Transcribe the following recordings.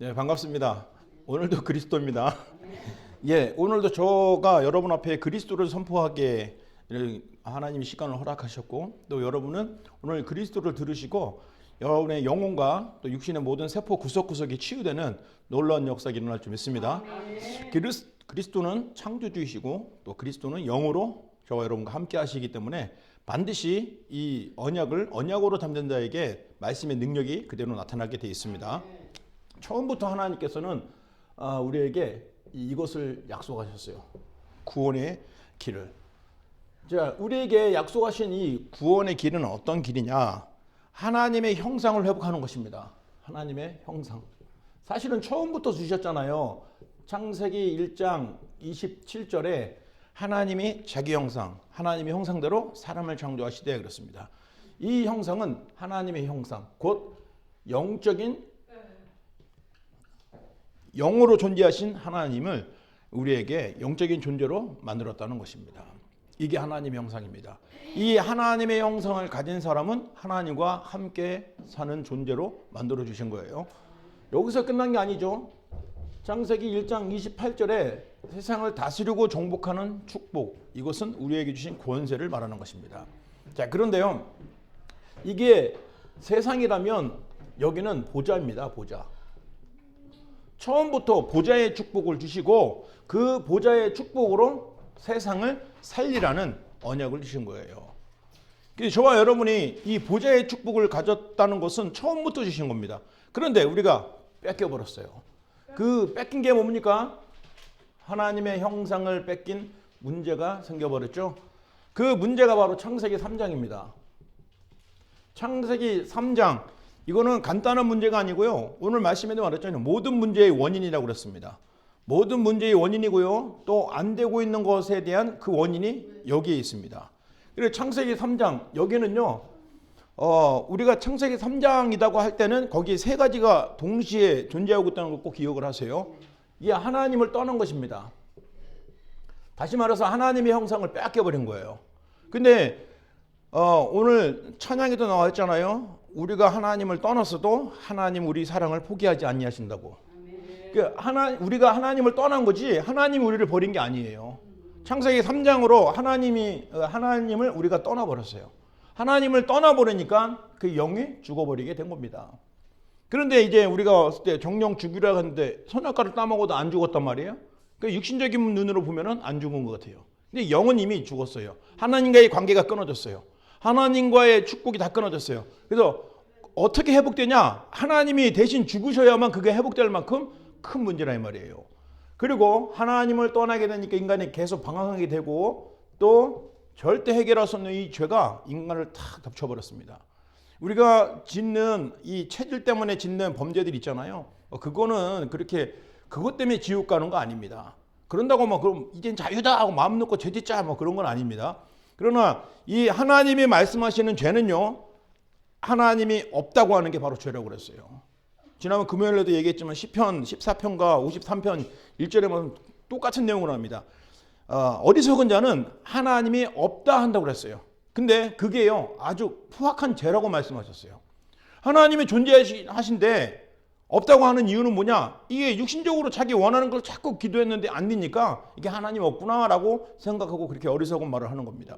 네, 반갑습니다. 오늘도 그리스도입니다. 예, 오늘도 저가 여러분 앞에 그리스도를 선포하게 하나님이 시간을 허락하셨고, 또 여러분은 오늘 그리스도를 들으시고 여러분의 영혼과 또 육신의 모든 세포 구석구석이 치유되는 놀라운 역사가 일어날 줄 믿습니다. 그리스도는 창조주이시고 또 그리스도는 영으로 저와 여러분과 함께 하시기 때문에 반드시 이 언약으로 잠든 자에게 말씀의 능력이 그대로 나타나게 되어 있습니다. 처음부터 하나님께서는 우리에게 이것을 약속하셨어요. 구원의 길을. 자, 우리에게 약속하신 이 구원의 길은 어떤 길이냐? 하나님의 형상을 회복하는 것입니다. 하나님의 형상. 사실은 처음부터 주셨잖아요. 창세기 1장 27절에 하나님이 자기 형상, 하나님의 형상대로 사람을 창조하시되 그렇습니다. 이 형상은 하나님의 형상, 곧 영으로 존재하신 하나님을 우리에게 영적인 존재로 만들었다는 것입니다. 이게 하나님의 형상입니다. 이 하나님의 형상을 가진 사람은 하나님과 함께 사는 존재로 만들어 주신 거예요. 여기서 끝난 게 아니죠. 창세기 1장 28절에 세상을 다스리고 정복하는 축복, 이것은 우리에게 주신 권세를 말하는 것입니다. 자, 그런데요, 이게 세상이라면 여기는 보좌입니다. 보좌. 처음부터 보좌의 축복을 주시고 그 보좌의 축복으로 세상을 살리라는 언약을 주신 거예요. 저와 여러분이 이 보좌의 축복을 가졌다는 것은 처음부터 주신 겁니다. 그런데 우리가 뺏겨버렸어요. 그 뺏긴 게 뭡니까? 하나님의 형상을 뺏긴 문제가 생겨버렸죠. 그 문제가 바로 창세기 3장입니다. 창세기 3장, 이거는 간단한 문제가 아니고요. 오늘 말씀에도 말했잖아요. 모든 문제의 원인이라고 그랬습니다. 모든 문제의 원인이고요. 또 안 되고 있는 것에 대한 그 원인이 여기에 있습니다. 그래서 창세기 3장, 여기는요. 우리가 창세기 3장이라고 할 때는 거기 세 가지가 동시에 존재하고 있다는 걸 꼭 기억을 하세요. 이게 하나님을 떠난 것입니다. 다시 말해서 하나님의 형상을 뺏겨버린 거예요. 근데 오늘 찬양에도 나왔잖아요. 우리가 하나님을 떠났어도 하나님 우리 사랑을 포기하지 아니하신다고. 우리가 하나님을 떠난 거지 하나님이 우리를 버린 게 아니에요. 창세기 3장으로 하나님을 우리가 떠나버렸어요. 하나님을 떠나버리니까 그 영이 죽어버리게 된 겁니다. 그런데 이제 우리가 왔을 때 정령 죽이라 하는데 선악과를 따먹어도 안 죽었단 말이에요. 그러니까 육신적인 눈으로 보면은 안 죽은 것 같아요. 근데 영은 이미 죽었어요. 하나님과의 관계가 끊어졌어요. 하나님과의 축복이 다 끊어졌어요. 그래서 어떻게 회복되냐? 하나님이 대신 죽으셔야만 그게 회복될 만큼 큰 문제라 이 말이에요. 그리고 하나님을 떠나게 되니까 인간이 계속 방황하게 되고 또 절대 해결할 수 없는 이 죄가 인간을 탁 덮쳐버렸습니다. 우리가 짓는 이 체질 때문에 짓는 범죄들 있잖아요. 그거는 그렇게 그것 때문에 지옥 가는 거 아닙니다. 그런다고 뭐 그럼 이젠 자유다 하고 마음 놓고 죄 짓자 뭐 그런 건 아닙니다. 그러나 이 하나님이 말씀하시는 죄는요, 하나님이 없다고 하는 게 바로 죄라고 그랬어요. 지난번 금요일에도 얘기했지만 시편 14편과 53편 1절에 보면 똑같은 내용을 합니다. 어리석은 자는 하나님이 없다 한다고 그랬어요. 근데 그게요, 아주 푸악한 죄라고 말씀하셨어요. 하나님이 존재하신데 없다고 하는 이유는 뭐냐? 이게 육신적으로 자기 원하는 걸 자꾸 기도했는데 안 되니까 이게 하나님 없구나라고 생각하고 그렇게 어리석은 말을 하는 겁니다.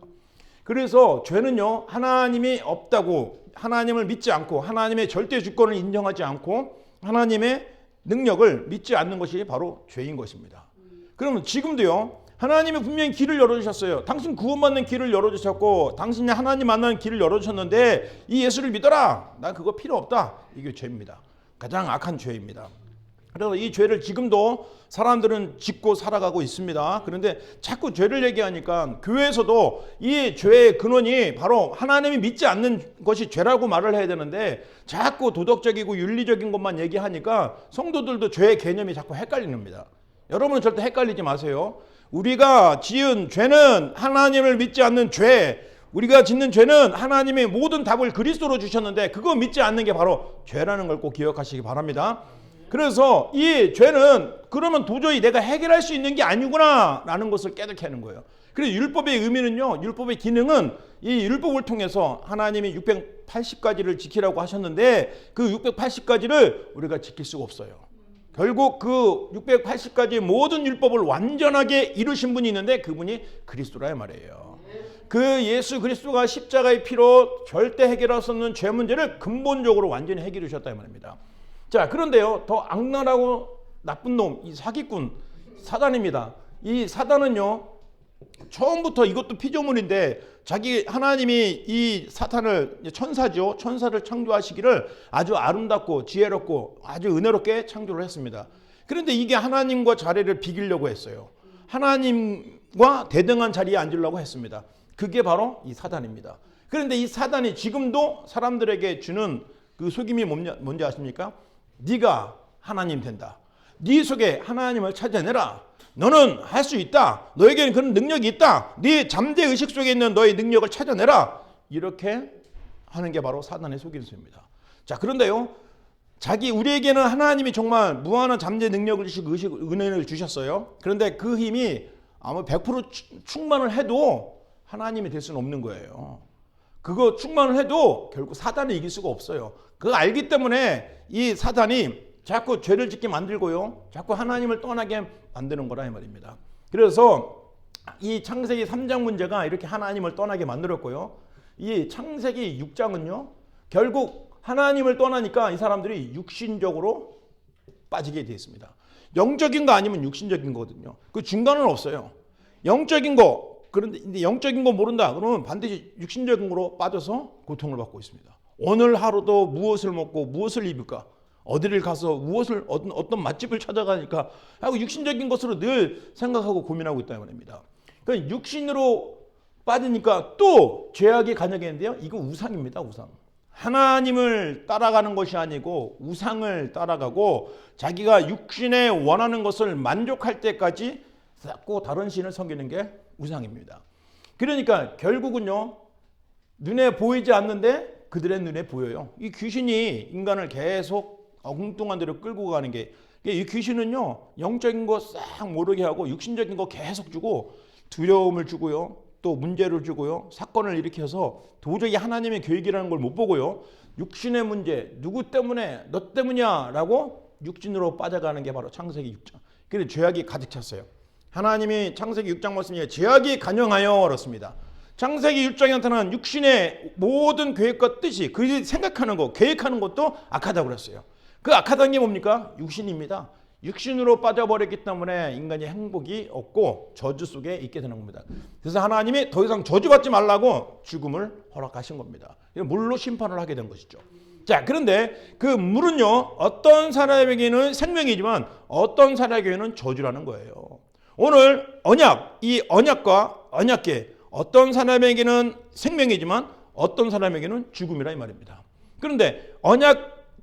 그래서 죄는요, 하나님이 없다고 하나님을 믿지 않고 하나님의 절대 주권을 인정하지 않고 하나님의 능력을 믿지 않는 것이 바로 죄인 것입니다. 그러면 지금도요, 하나님이 분명히 길을 열어주셨어요. 당신 구원받는 길을 열어주셨고 당신이 하나님 만나는 길을 열어주셨는데 이 예수를 믿어라. 난 그거 필요 없다. 이게 죄입니다. 가장 악한 죄입니다. 그래서 이 죄를 지금도 사람들은 짓고 살아가고 있습니다. 그런데 자꾸 죄를 얘기하니까 교회에서도 이 죄의 근원이 바로 하나님이 믿지 않는 것이 죄라고 말을 해야 되는데 자꾸 도덕적이고 윤리적인 것만 얘기하니까 성도들도 죄의 개념이 자꾸 헷갈립니다. 여러분은 절대 헷갈리지 마세요. 우리가 지은 죄는 하나님을 믿지 않는 죄, 우리가 짓는 죄는 하나님의 모든 답을 그리스도로 주셨는데 그거 믿지 않는 게 바로 죄라는 걸 꼭 기억하시기 바랍니다. 그래서 이 죄는 그러면 도저히 내가 해결할 수 있는 게 아니구나 라는 것을 깨닫게 하는 거예요. 그래서 율법의 의미는요, 율법의 기능은 이 율법을 통해서 하나님이 680가지를 지키라고 하셨는데 그 680가지를 우리가 지킬 수가 없어요. 결국 그 680가지 모든 율법을 완전하게 이루신 분이 있는데 그분이 그리스도라 말이에요. 그 예수 그리스도가 십자가의 피로 절대 해결할 수 없는 죄 문제를 근본적으로 완전히 해결해 주셨다 말입니다. 자, 그런데요, 더 악랄하고 나쁜 놈, 이 사기꾼 사단입니다. 이 사단은요, 처음부터 이것도 피조물인데 자기 하나님이 이 사탄을, 천사죠, 천사를 창조하시기를 아주 아름답고 지혜롭고 아주 은혜롭게 창조를 했습니다. 그런데 이게 하나님과 자리를 비기려고 했어요. 하나님과 대등한 자리에 앉으려고 했습니다. 그게 바로 이 사단입니다. 그런데 이 사단이 지금도 사람들에게 주는 그 속임이 뭔지 아십니까? 네가 하나님 된다. 네 속에 하나님을 찾아내라. 너는 할 수 있다. 너에게는 그런 능력이 있다. 네 잠재의식 속에 있는 너의 능력을 찾아내라. 이렇게 하는 게 바로 사단의 속임수입니다. 자, 그런데요, 우리에게는 하나님이 정말 무한한 잠재 능력을 주시고 은혜를 주셨어요. 그런데 그 힘이 아마 100% 충만을 해도 하나님이 될 수는 없는 거예요. 그거 충만을 해도 결국 사단을 이길 수가 없어요. 그거 알기 때문에 이 사단이 자꾸 죄를 짓게 만들고요, 자꾸 하나님을 떠나게 만드는 거라 이 말입니다. 그래서 이 창세기 3장 문제가 이렇게 하나님을 떠나게 만들었고요, 이 창세기 6장은요 결국 하나님을 떠나니까 이 사람들이 육신적으로 빠지게 되어 있습니다. 영적인 거 아니면 육신적인 거거든요. 그 중간은 없어요. 영적인 거, 그런데 영적인 거 모른다 그러면 반드시 육신적인 거로 빠져서 고통을 받고 있습니다. 오늘 하루도 무엇을 먹고 무엇을 입을까, 어디를 가서 무엇을 어떤 맛집을 찾아가니까 하고 육신적인 것으로 늘 생각하고 고민하고 있다는 말입니다. 그러니까 육신으로 빠지니까 또 죄악이 간역했는데요, 이거 우상입니다. 우상. 하나님을 따라가는 것이 아니고 우상을 따라가고 자기가 육신에 원하는 것을 만족할 때까지 자꾸 다른 신을 섬기는 게 우상입니다. 그러니까 결국은요, 눈에 보이지 않는데 그들의 눈에 보여요. 이 귀신이 인간을 계속 엉뚱한 데로 끌고 가는 게, 이 귀신은요 영적인 거 싹 모르게 하고 육신적인 거 계속 주고 두려움을 주고요, 또 문제를 주고요, 사건을 일으켜서 도저히 하나님의 계획이라는 걸 못 보고요, 육신의 문제, 누구 때문에, 너 때문이야 라고 육신으로 빠져가는 게 바로 창세기 6장. 그래서 죄악이 가득 찼어요. 하나님이 창세기 6장 말씀에 죄악이 간영하여 그렇습니다. 창세기 6장에 나타난 육신의 모든 계획과 뜻이, 그들이 생각하는 것, 계획하는 것도 악하다고 그랬어요. 그 악하다는 게 뭡니까? 육신입니다. 육신으로 빠져버렸기 때문에 인간이 행복이 없고 저주 속에 있게 되는 겁니다. 그래서 하나님이 더 이상 저주받지 말라고 죽음을 허락하신 겁니다. 물로 심판을 하게 된 것이죠. 자, 그런데 그 물은요, 어떤 사람에게는 생명이지만 어떤 사람에게는 저주라는 거예요. 오늘 언약, 이 언약과 언약계, 어떤 사람에게는 생명이지만 어떤 사람에게는 죽음이라 이 말입니다. 그런데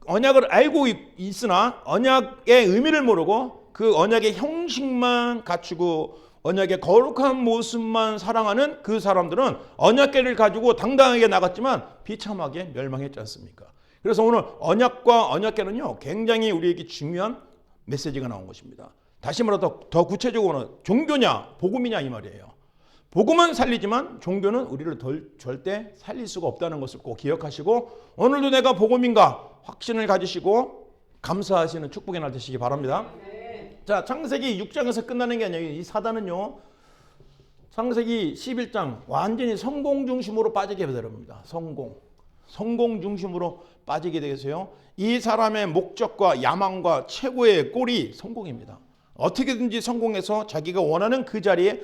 언약을 알고 있으나 언약의 의미를 모르고 그 언약의 형식만 갖추고 언약의 거룩한 모습만 사랑하는 그 사람들은 언약궤를 가지고 당당하게 나갔지만 비참하게 멸망했지 않습니까? 그래서 오늘 언약과 언약궤는요 굉장히 우리에게 중요한 메시지가 나온 것입니다. 다시 말해서 더 구체적으로는 종교냐 복음이냐 이 말이에요. 복음은 살리지만 종교는 우리를 절대 살릴 수가 없다는 것을 꼭 기억하시고, 오늘도 내가 복음인가 확신을 가지시고 감사하시는 축복의 날 되시기 바랍니다. 자, 창세기 6장에서 끝나는 게 아니에요. 이 사단은요 창세기 11장 완전히 성공 중심으로 빠지게 되랍니다. 성공 중심으로 빠지게 되겠어요. 이 사람의 목적과 야망과 최고의 꼴이 성공입니다. 어떻게든지 성공해서 자기가 원하는 그 자리에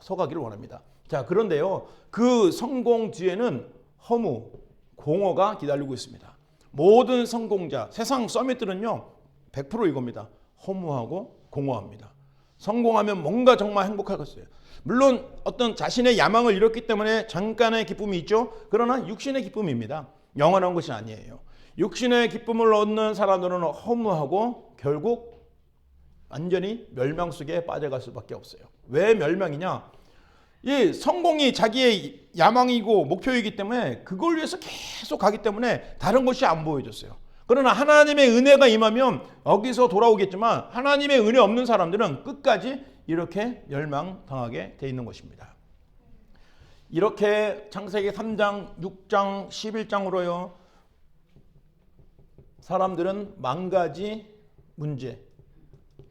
서가기를 원합니다. 자, 그런데요, 그 성공 뒤에는 허무, 공허가 기다리고 있습니다. 모든 성공자, 세상 서밋들은요 100% 이겁니다. 허무하고 공허합니다. 성공하면 뭔가 정말 행복하겠어요. 물론 어떤 자신의 야망을 이뤘기 때문에 잠깐의 기쁨이 있죠. 그러나 육신의 기쁨입니다. 영원한 것이 아니에요. 육신의 기쁨을 얻는 사람들은 허무하고 결국 완전히 멸망 속에 빠져갈 수밖에 없어요. 왜 멸망이냐? 이 성공이 자기의 야망이고 목표이기 때문에 그걸 위해서 계속 가기 때문에 다른 것이 안 보여졌어요. 그러나 하나님의 은혜가 임하면 여기서 돌아오겠지만 하나님의 은혜 없는 사람들은 끝까지 이렇게 멸망당하게 돼 있는 것입니다. 이렇게 창세기 3장, 6장, 11장으로요 사람들은 10,000가지 문제.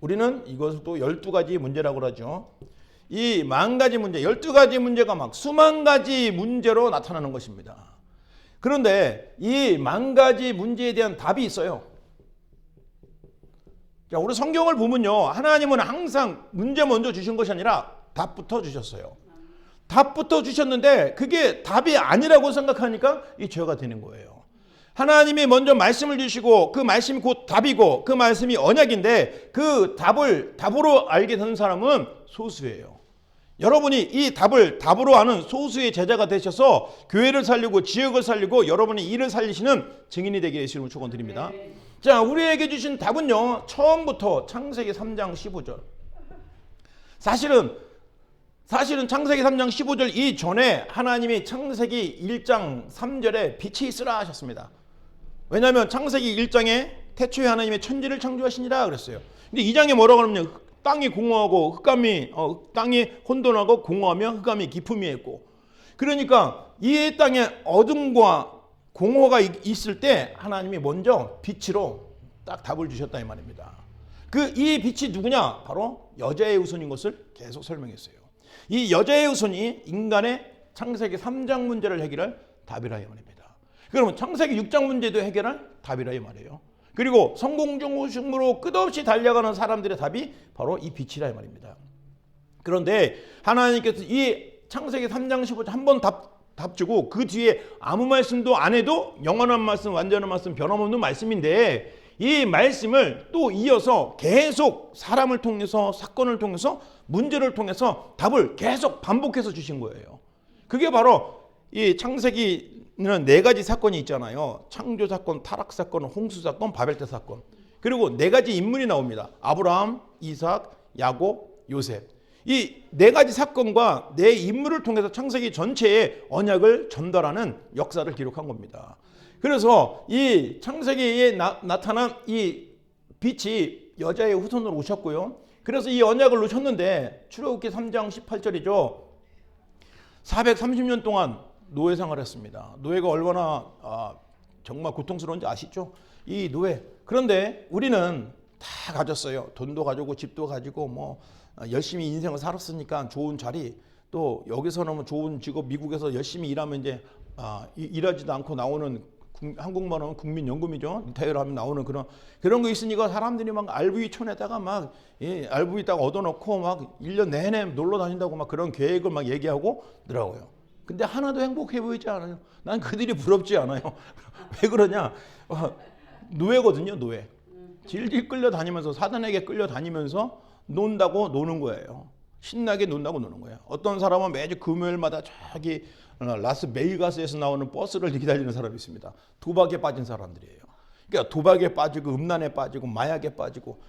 우리는 이것을 또 12가지 문제라고 그러죠. 이 10,000가지 문제, 12가지 문제가 막 수만 가지 문제로 나타나는 것입니다. 그런데 이 10,000가지 문제에 대한 답이 있어요. 자, 우리 성경을 보면요, 하나님은 항상 문제 먼저 주신 것이 아니라 답부터 주셨어요. 답부터 주셨는데 그게 답이 아니라고 생각하니까 이 죄가 되는 거예요. 하나님이 먼저 말씀을 주시고 그 말씀이 곧 답이고 그 말씀이 언약인데 그 답을 답으로 알게 되는 사람은 소수예요. 여러분이 이 답을 답으로 아는 소수의 제자가 되셔서 교회를 살리고 지역을 살리고 여러분의 일을 살리시는 증인이 되게 되시는 축원드립니다. 자, 우리에게 주신 답은요, 처음부터 창세기 3장 15절. 사실은 창세기 3장 15절 이전에 하나님이 창세기 1장 3절에 빛이 있으라 하셨습니다. 왜냐하면 창세기 1장에 태초에 하나님의 천지를 창조하시니라 그랬어요. 근데 2장에 뭐라고 하냐면 땅이 공허하고 흑암이 땅이 혼돈하고 공허하며 흑암이 깊음이 있고, 그러니까 이 땅에 어둠과 공허가 있을 때 하나님이 먼저 빛으로 딱 답을 주셨다 이 말입니다. 이 빛이 누구냐? 바로 여자의 후손인 것을 계속 설명했어요. 이 여자의 후손이 인간의 창세기 3장 문제를 해결할 답이라 이 말입니다. 그러면 창세기 6장 문제도 해결할 답이라 이 말이에요. 그리고 성공적으로 끝없이 달려가는 사람들의 답이 바로 이 빛이라 이 말입니다. 그런데 하나님께서 이 창세기 3장 15절 한번 답 주고 그 뒤에 아무 말씀도 안 해도 영원한 말씀, 완전한 말씀, 변함없는 말씀인데 이 말씀을 또 이어서 계속 사람을 통해서 사건을 통해서 문제를 통해서 답을 계속 반복해서 주신 거예요. 그게 바로 이 창세기는 4가지 사건이 있잖아요. 창조 사건, 타락 사건, 홍수 사건, 바벨탑 사건. 그리고 4가지 인물이 나옵니다. 아브라함, 이삭, 야곱, 요셉. 이 4가지 사건과 4인물을 통해서 창세기 전체의 언약을 전달하는 역사를 기록한 겁니다. 그래서 이 창세기에 나타난 이 빛이 여자의 후손으로 오셨고요. 그래서 이 언약을 놓으셨는데 출애굽기 3장 18절이죠. 430년 동안 노예 생활했습니다. 노예가 얼마나 정말 고통스러운지 아시죠? 이 노예. 그런데 우리는 다 가졌어요. 돈도 가지고 집도 가지고 뭐 열심히 인생을 살았으니까 좋은 자리, 또 여기서는 좋은 직업, 미국에서 열심히 일하면 이제 일하지도 않고 나오는 한국말은 국민연금이죠. 리타이어 하면 나오는 그런 거 있으니까 사람들이 막 RV촌에다가 막 RV 딱 얻어놓고 막 1년 내내 놀러 다닌다고 막 그런 계획을 막 얘기하고 더라고요. 근데 하나도 행복해 보이지 않아요. 난 그들이 부럽지 않아요. 왜 그러냐? 노예거든요, 노예. 질질 끌려다니면서 사단에게 끌려다니면서 논다고 노는 거예요. 신나게 논다고 노는 거예요. 어떤 사람은 매주 금요일마다 저기 라스베이거스에서 나오는 버스를 기다리는 사람이 있습니다. 도박에 빠진 사람들이에요. 그러니까 도박에 빠지고 음란에 빠지고 마약에 빠지고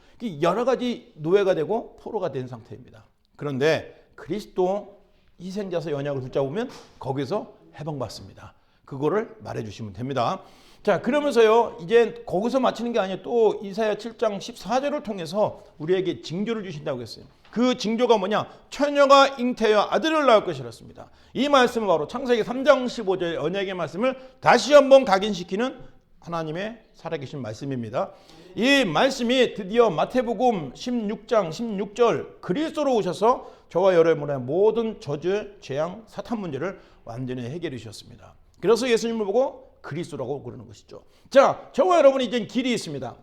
여러 가지 노예가 되고 포로가 된 상태입니다. 그런데 그리스도 희생자서 언약을 붙잡으면 거기서 해방받습니다. 그거를 말해주시면 됩니다. 자, 그러면서요, 이제 거기서 마치는 게 아니에요. 또 이사야 7장 14절을 통해서 우리에게 징조를 주신다고 했어요. 그 징조가 뭐냐? 처녀가 잉태하여 아들을 낳을 것이었습니다. 이 말씀은 바로 창세기 3장 15절 언약의 말씀을 다시 한번 각인시키는 하나님의 살아계신 말씀입니다. 이 말씀이 드디어 마태복음 16장 16절 그리스도로 오셔서 저와 여러분의 모든 저주, 재앙, 사탄 문제를 완전히 해결해 주셨습니다. 그래서 예수님을 보고 그리스도라고 그러는 것이죠. 자, 저와 여러분이 이제 길이 있습니다.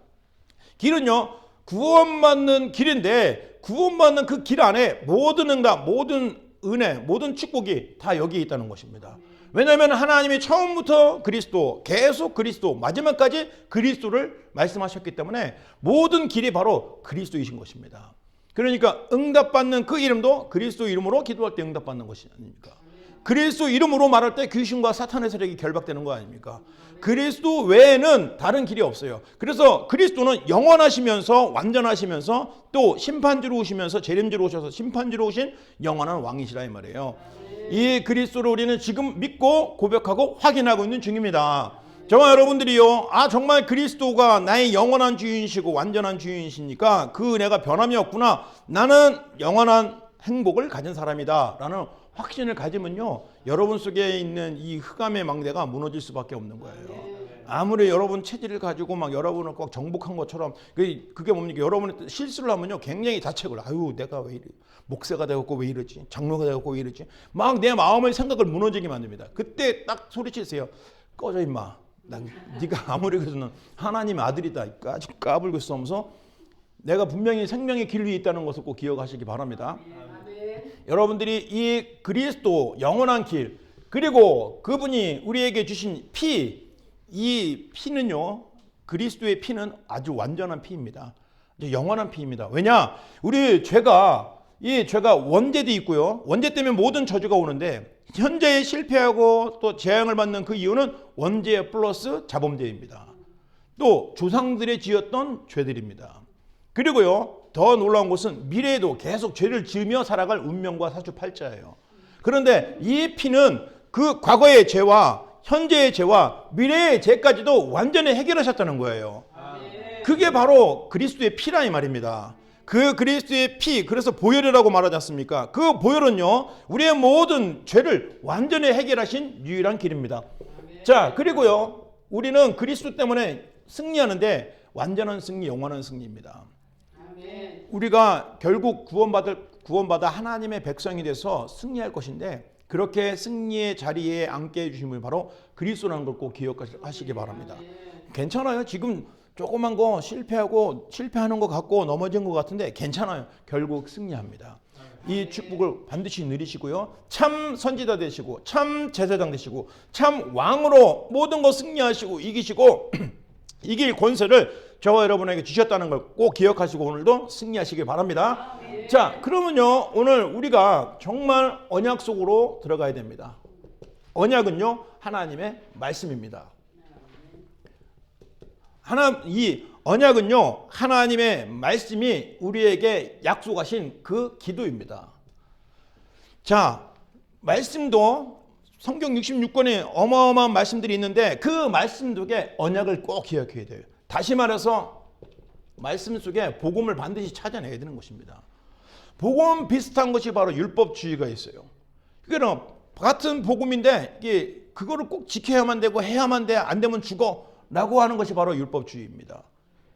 길은요, 구원받는 길인데 구원받는 그 길 안에 모든 응답, 모든 은혜, 모든 축복이 다 여기에 있다는 것입니다. 왜냐하면 하나님이 처음부터 그리스도, 계속 그리스도, 마지막까지 그리스도를 말씀하셨기 때문에 모든 길이 바로 그리스도이신 것입니다. 그러니까 응답받는 그 이름도 그리스도 이름으로 기도할 때 응답받는 것이 아닙니까? 그리스도 이름으로 말할 때 귀신과 사탄의 세력이 결박되는 거 아닙니까? 그리스도 외에는 다른 길이 없어요. 그래서 그리스도는 영원하시면서 완전하시면서 또 심판주로 오시면서 재림주로 오셔서 심판주로 오신 영원한 왕이시라 이 말이에요. 이 그리스도를 우리는 지금 믿고 고백하고 확인하고 있는 중입니다. 저와 여러분들이요, 정말 그리스도가 나의 영원한 주인이시고 완전한 주인이시니까 그 은혜가 변함이 없구나, 나는 영원한 행복을 가진 사람이다 라는 확신을 가지면요, 여러분 속에 있는 이 흑암의 망대가 무너질 수밖에 없는 거예요. 아무리 여러분 체질을 가지고 막 여러분을 꼭 정복한 것처럼, 그게 뭡니까? 여러분이 실수를 하면요, 굉장히 자책을, 아유, 내가 왜 이래, 목사가 되었고 왜 이러지, 장로가 되었고 왜 이러지, 막 내 마음의 생각을 무너지게 만듭니다. 그때 딱 소리치세요. 꺼져 임마. 네가 아무리 그래서는 하나님의 아들이다. 아주 까불고 있으면서 내가 분명히 생명의 길 위에 있다는 것을 꼭 기억하시기 바랍니다. 여러분들이 이 그리스도 영원한 길, 그리고 그분이 우리에게 주신 피, 이 피는요, 그리스도의 피는 아주 완전한 피입니다. 영원한 피입니다. 왜냐? 우리 이 죄가 원죄도 있고요. 원죄 때문에 모든 저주가 오는데, 현재에 실패하고 또 재앙을 받는 그 이유는 원죄 플러스 자범죄입니다. 또 조상들이 지었던 죄들입니다. 그리고요, 더 놀라운 것은 미래에도 계속 죄를 지으며 살아갈 운명과 사주팔자예요. 그런데 이 피는 그 과거의 죄와 현재의 죄와 미래의 죄까지도 완전히 해결하셨다는 거예요. 그게 바로 그리스도의 피라 이 말입니다. 그 그리스도의 피, 그래서 보혈이라고 말하지 않습니까? 그 보혈은요, 우리의 모든 죄를 완전히 해결하신 유일한 길입니다. 자, 그리고요, 우리는 그리스도 때문에 승리하는데 완전한 승리, 영원한 승리입니다. 우리가 결국 구원받아 하나님의 백성이 돼서 승리할 것인데, 그렇게 승리의 자리에 앉게 해주신 분이 바로 그리스도라는 걸 꼭 기억하시기 바랍니다. 괜찮아요. 지금 조그만 거 실패하는 것 같고 넘어진 것 같은데 괜찮아요. 결국 승리합니다. 이 축복을 반드시 누리시고요. 참 선지자 되시고 참 제사장 되시고 참 왕으로 모든 거 승리하시고 이기시고 이길 권세를 저와 여러분에게 주셨다는 걸 꼭 기억하시고 오늘도 승리하시길 바랍니다. 자, 그러면요, 오늘 우리가 정말 언약 속으로 들어가야 됩니다. 언약은요, 하나님의 말씀입니다. 이 언약은요, 하나님의 말씀이 우리에게 약속하신 그 기도입니다. 자, 말씀도 성경 66권에 어마어마한 말씀들이 있는데 그 말씀 속에 언약을 꼭 기억해야 돼요. 다시 말해서 말씀 속에 복음을 반드시 찾아내야 되는 것입니다. 복음 비슷한 것이 바로 율법주의가 있어요. 그러니까 같은 복음인데 그거를 꼭 지켜야만 되고 해야만 돼, 안 되면 죽어 라고 하는 것이 바로 율법주의입니다.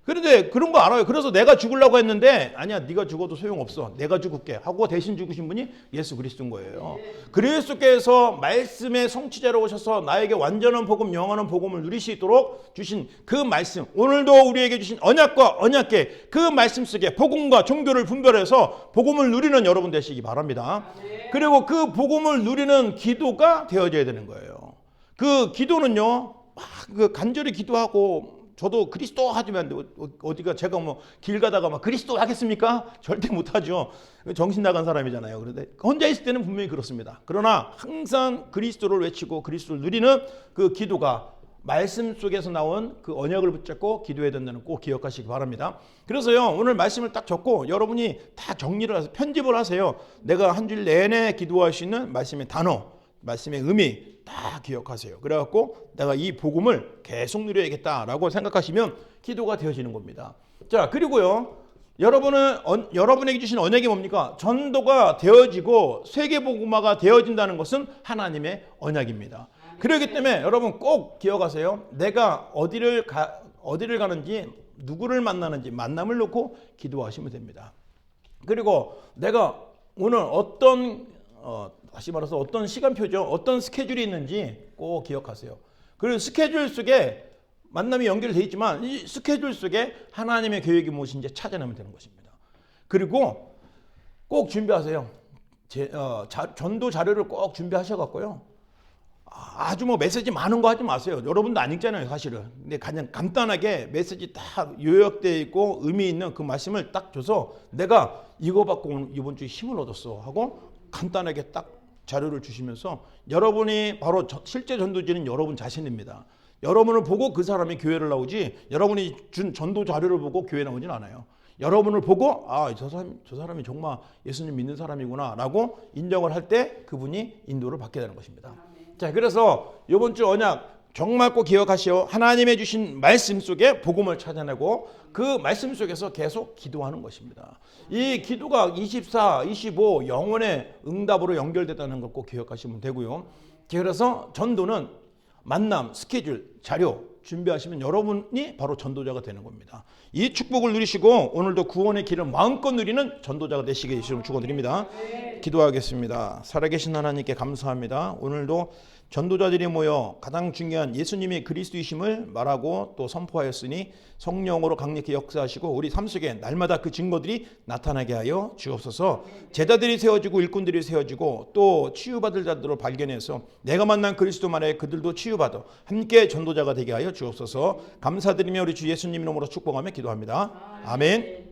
그런데 그런 거 알아요. 그래서 내가 죽으려고 했는데 아니야, 네가 죽어도 소용없어, 내가 죽을게 하고 대신 죽으신 분이 예수 그리스도인 거예요. 그리스도께서 말씀의 성취자로 오셔서 나에게 완전한 복음, 영원한 복음을 누릴 수 있도록 주신 그 말씀, 오늘도 우리에게 주신 언약과 언약계, 그 말씀 속에 복음과 종교를 분별해서 복음을 누리는 여러분 되시기 바랍니다. 그리고 그 복음을 누리는 기도가 되어져야 되는 거예요. 그 기도는요, 막 간절히 기도하고, 저도 그리스도 하지만 어디가 제가 뭐 길 가다가 막 그리스도 하겠습니까? 절대 못하죠. 정신 나간 사람이잖아요. 그런데 혼자 있을 때는 분명히 그렇습니다. 그러나 항상 그리스도를 외치고 그리스도를 누리는 그 기도가 말씀 속에서 나온 그 언약을 붙잡고 기도해야 된다는 꼭 기억하시기 바랍니다. 그래서요, 오늘 말씀을 딱 적고 여러분이 다 정리를 해서 편집을 하세요. 내가 한 줄 내내 기도할 수 있는 말씀의 단어, 말씀의 의미 다 기억하세요. 그래갖고 내가 이 복음을 계속 누려야겠다라고 생각하시면 기도가 되어지는 겁니다. 자, 그리고요, 여러분에게 주신 언약이 뭡니까? 전도가 되어지고 세계복음화가 되어진다는 것은 하나님의 언약입니다. 그렇기 때문에 여러분 꼭 기억하세요. 내가 어디를 가는지, 누구를 만나는지 만남을 놓고 기도하시면 됩니다. 그리고 내가 오늘 다시 말해서 어떤 시간표죠, 어떤 스케줄이 있는지 꼭 기억하세요. 그리고 스케줄 속에 만남이 연결되어 있지만 이 스케줄 속에 하나님의 계획이 무엇인지 찾아내면 되는 것입니다. 그리고 꼭 준비하세요. 전도 자료를 꼭 준비하셔갖고요, 아주 뭐 메시지 많은 거 하지 마세요. 여러분도 안 읽잖아요, 사실은. 근데 그냥 간단하게 메시지 딱 요약되어 있고 의미 있는 그 말씀을 딱 줘서 내가 이거 받고 이번 주에 힘을 얻었어 하고 간단하게 딱 자료를 주시면서, 여러분이 바로 실제 전도지는 여러분 자신입니다. 여러분을 보고 그 사람이 교회를 나오지, 여러분이 준 전도 자료를 보고 교회 나오진 않아요. 여러분을 보고 저 사람이 정말 예수님 믿는 사람이구나 라고 인정을 할 때 그분이 인도를 받게 되는 것입니다. 자, 그래서 이번 주 언약 정말 꼭 기억하시오. 하나님의 주신 말씀 속에 복음을 찾아내고 그 말씀 속에서 계속 기도하는 것입니다. 이 기도가 24, 25 영혼의 응답으로 연결됐다는 걸 꼭 기억하시면 되고요. 그래서 전도는 만남, 스케줄, 자료 준비하시면 여러분이 바로 전도자가 되는 겁니다. 이 축복을 누리시고 오늘도 구원의 길을 마음껏 누리는 전도자가 되시게 주시면 축원드립니다. 기도하겠습니다. 살아계신 하나님께 감사합니다. 오늘도 전도자들이 모여 가장 중요한 예수님이 그리스도이심을 말하고 또 선포하였으니 성령으로 강력히 역사하시고 우리 삶 속에 날마다 그 증거들이 나타나게 하여 주옵소서. 제자들이 세워지고 일꾼들이 세워지고 또 치유받을 자들을 발견해서 내가 만난 그리스도만에 그들도 치유받아 함께 전도자가 되게 하여 주옵소서. 감사드리며 우리 주 예수님 이름으로 축복하며 기도합니다. 아멘.